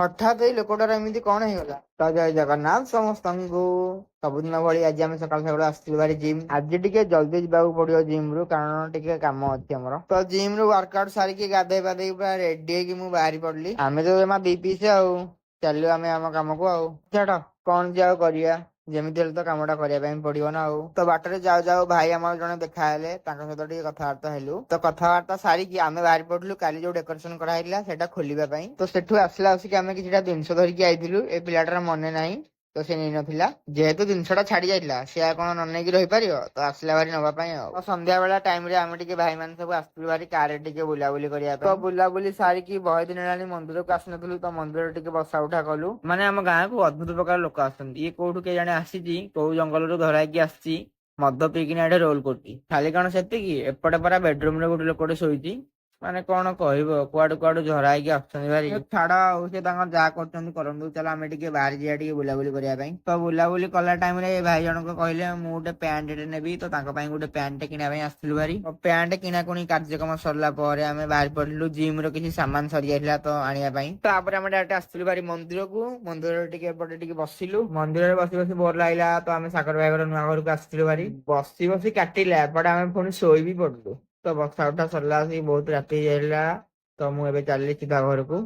ହଠାତ୍ ଏଇ ଲୋକଟାର ଏମିତି କଣ ହେଇଗଲା? ତ ଜୟ ଜଗନ୍ନାଥ ସମସ୍ତଙ୍କୁ। ସବୁଦିନ ଭଳି ଆଜି ଆମେ ସକାଳୁ ସକାଳୁ ଆସିଥିଲୁ ଭାରି ଜିମ୍। ଆଜି ଟିକେ ଜଲ୍ଦି ଯିବାକୁ ପଡିବ ଜିମ୍ ରୁ, କାରଣ ଟିକେ କାମ ଅଛି ଆମର। ତ ଜିମ୍ ରୁ ୱାର୍କ ଆଉଟ୍ ସାରିକି ଗାଧେଇ ପାଧେଇ ପୁରା ରେଡି ହେଇକି ମୁଁ ବାହାରି ପଡିଲି। ଆମେ ତ ଜମା ଦି ପିସ୍ ଆଉ ଚାଲିଲୁ ଆମେ ଆମ କାମକୁ ଆଉ। ଛାଡ କଣ ଯେ ଆଉ କରିବା, ଯେମିତି ହେଲେ ତ କାମଟା କରିବା ପାଇଁ ପଡିବ ନା ଆଉ। ତ ବାଟରେ ଯାଉ ଯାଉ ଭାଇ ଆମର ଜଣେ ଦେଖା ହେଲେ, ତାଙ୍କ ସହିତ ଟିକେ କଥାବାର୍ତ୍ତା ହେଲୁ। ତ କଥାବାର୍ତ୍ତା ସାରିକି ଆମେ ବାହାରି ପଡିଲୁ କାଲି ଯୋଉ ଡେକୋରେସନ କରାହେଇଥିଲା ସେଇଟା ଖୋଲିବା ପାଇଁ। ତ ସେଠୁ ଆସିଲା ଆସିକି ଆମେ କିଛିଟା ଜିନିଷ ଧରିକି ଆଇଥିଲୁ। ଏ ପିଲାଟାର ମନେ ନାହିଁ, ତ ସେ ନେଇନଥିଲା। ଯେହେତୁ ଜିନିଷଟା ଛାଡି ଯାଇଥିଲା, ସେ ଆଉ କଣ ନ ନେଇକି ରହିପାରିବ, ତ ଆସିଲା ଭାରି ନବା ପାଇଁ ଆଉ। ତ ସନ୍ଧ୍ୟା ବେଳା ଟାଇମ ରେ ଆମେ ଟିକେ ଭାଇମାନେ ସବୁ ଆସିଥିଲୁ ଭାରି କାରରେ ଟିକେ ବୁଲାବୁଲି କରିବା ପାଇଁ। ତ ବୁଲାବୁଲି ସାରିକି ବହେ ଦିନ ହେଲାଣି ମନ୍ଦିରକୁ ଆସିନଥିଲୁ, ତ ମନ୍ଦିରରେ ଟିକେ ବସା ଉଠା କଲୁ। ମାନେ ଆମ ଗାଁକୁ ଅଦ୍ଭୁତ ପ୍ରକାର ଲୋକ ଆସନ୍ତି। ଇଏ କୋଉଠୁ କେଜାଣି ଆସିଛି, କୋଉ ଜଙ୍ଗଲରୁ ଧରା ହେଇକି ଆସିଛି, ମଦ ପିଇକିନା ଏଠି ରୋଲ କରୁଛି। ଖାଲି କଣ ସେତିକି, ଏପଟେ ପରା ବେଡରୁମ ରେ ଗୋଟେ ଲୋକଟେ ଶୋଇଛି। ମାନେ କଣ କହିବ, କୁଆଡୁ କୁଆଡୁ ଝରା ହେଇକି ଆସୁଛନ୍ତି ଭାରି। ଛାଡ ଆଉ, ସେ ତାଙ୍କର ଯାହା କରୁଛନ୍ତି କରନ୍ତୁ। ଚାଲ ଆମେ ଟିକେ ବାହାରି ଯିବା ଟିକେ ବୁଲାବୁଲି କରିବା ପାଇଁ। ତ ବୁଲାବୁଲି କଲା ଟାଇମ ରେ ଭାଇ ଜଣକ କହିଲେ ମୁଁ ଗୋଟେ ପ୍ୟାଣ୍ଟ ନେବି, ତ ତାଙ୍କ ପାଇଁ ଗୋଟେ ପ୍ୟାଣ୍ଟ କିଣିବା ପାଇଁ ଆସିଥିଲୁ ଭାରି। ପ୍ୟାଣ୍ଟ କିଣାକୁଣି କାର୍ଯ୍ୟକ୍ରମ ସରିଲା ପରେ ଆମେ ବାହାରି ପଡିଲୁ ଜିମ୍ ର କିଛି ସାମାନ ସରିଯାଇଥିଲା ତ ଆଣିବା ପାଇଁ। ତାପରେ ଆମେ ଡାଇରେକ୍ଟ ଆସିଥିଲୁ ଭାରି ମନ୍ଦିରକୁ। ମନ୍ଦିରରେ ଟିକେ ଏପଟେ ଟିକେ ବସିଲୁ। ମନ୍ଦିରରେ ବସି ବସି ବୋର ଲାଗିଲା, ତ ଆମେ ସାଗର ଭାଇ ଘର ନୂଆ ଘରକୁ ଆସିଥିଲୁ ଭାରି। ବସି ବସି କାଟିଲା ଏପଟେ ଆମେ ପୁଣି ଶୋଇ ବି ପଡିଲୁ। ତ ବସା ଉଠା ସରିଲା, ଆସିକି ବହୁତ ରାତି ହେଇଯାଇଥିଲା। ତ ମୁଁ ଏବେ ଚାଲିଲି ସିଧା ଘରକୁ।